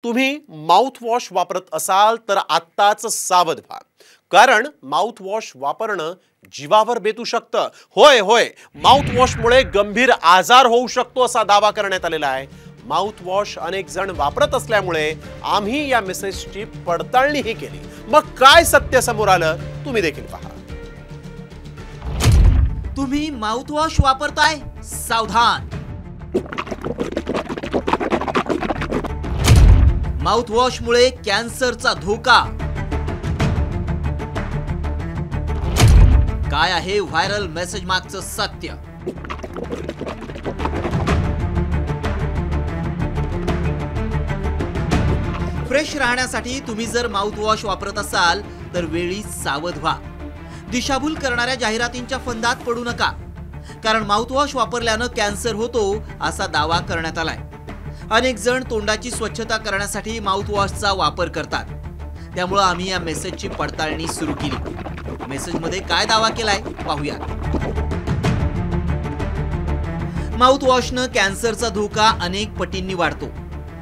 तुम्ही माउथवॉश वापरत असाल तर आत्ताच सावध व्हा, कारण माउथवॉश वापरणं जीवावर बेतू शकतं। होय होय, माउथवॉशमुळे गंभीर आजार होऊ शकतो असा दावा करण्यात आलेला आहे। माउथवॉश अनेक जण वापरत असल्यामुळे आम्ही या मेसेजची पडताळणीही केली। मग काय सत्य समोर आलं तुम्ही देखील पहा। तुम्ही माउथवॉश वापरताय, सावधान। माउथवॉशमुळे कॅन्सरचा धोका। काय आहे व्हायरल मेसेज मागचं सत्य? फ्रेश राहण्यासाठी तुम्ही जर माउथवॉश वापरत असाल तर वेळी सावध व्हा। दिशाभूल करणाऱ्या जाहिरातींच्या फंदात पडू नका, कारण माउथवॉश वापरल्यानं कॅन्सर होतो असा दावा करण्यात आलाय। अनेक जण तोंडाची स्वच्छता करण्यासाठी माउथवॉशचा वापर करतात, त्यामुळे आम्ही या मेसेजची पडताळणी सुरू केली। मेसेजमध्ये काय दावा केलाय पाहूया। माउथवॉशनं कॅन्सरचा धोका अनेक पटींनी वाढतो।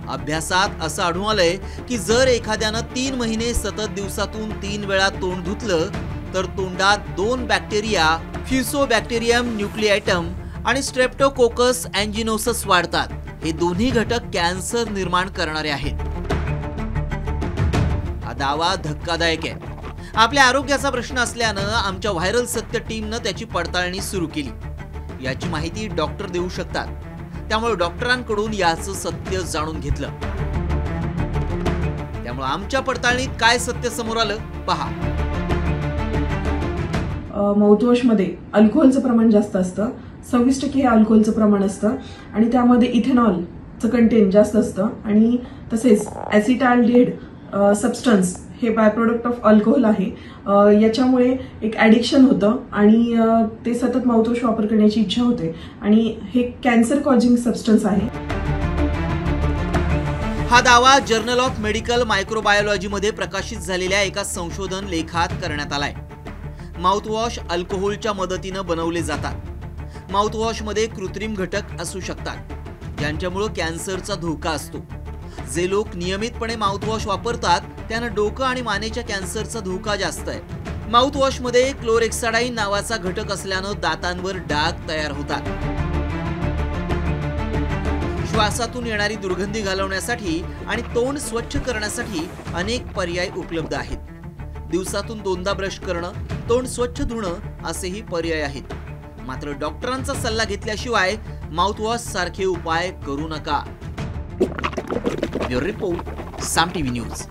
अभ्यासात असं आढळून आलंय की जर एखाद्यानं 3 महिने सतत दिवसातून 3 वेळा तोंड धुतलं तर तोंडात 2 बॅक्टेरिया, फ्युसोबॅक्टेरियम न्यूक्लिएटम आणि स्ट्रेप्टोकोकस एंजिनोसस वाढतात। हे दोन्ही घटक कॅन्सर निर्माण करणारे आहेत। हा दावा धक्कादायक आहे। आपल्या आरोग्याचा प्रश्न असल्यानं आमच्या व्हायरल सत्य टीमनं त्याची पडताळणी सुरू केली। याची माहिती डॉक्टर देऊ शकतात, त्यामुळे डॉक्टरांकडून याचं सत्य जाणून घेतलं। त्यामुळे आमच्या पडताळणीत काय सत्य समोर आलं पहा। माउथवॉशमध्ये अल्कोहोलचं प्रमाण जास्त असतं। 26% हे अल्कोहोलचं प्रमाण असतं आणि त्यामध्ये इथेनॉलचं कंटेंट जास्त असतं आणि तसेच ॲसिटाल्डिहाइड सबस्टन्स हे बाय प्रोडक्ट ऑफ अल्कोहोल आहे। याच्यामुळे एक ॲडिक्शन होतं आणि ते सतत माउथवॉश वापर करण्याची इच्छा होते आणि हे कॅन्सर कॉजिंग सबस्टन्स आहे। हा दावा जर्नल ऑफ मेडिकल मायक्रोबायोलॉजीमध्ये प्रकाशित झालेल्या एका संशोधन लेखात करण्यात आलाय। माउथवॉश अल्कोहोलच्या मदतीनं बनवले जातात। माउथवॉशमध्ये कृत्रिम घटक असू शकतात, ज्यांच्यामुळे कॅन्सरचा धोका असतो। जे लोक नियमितपणे माउथवॉश वापरतात त्यांना डोकं आणि मानेच्या कॅन्सरचा धोका जास्त आहे। माउथवॉशमध्ये क्लोरेक्साडाइन नावाचा घटक असल्यानं दातांवर डाग तयार होतात। श्वासातून येणारी दुर्गंधी घालवण्यासाठी आणि तोंड स्वच्छ करण्यासाठी अनेक पर्याय उपलब्ध आहेत। दिवसातून 2दा ब्रश करणं, तोंड स्वच्छ धुणं असेही पर्याय आहेत। मात्र डॉक्टरांचा सल्ला घेतल्याशिवाय माउथवॉश सारखे उपाय करू नका। ब्युरो रिपोर्ट, साम टीव्ही न्यूज।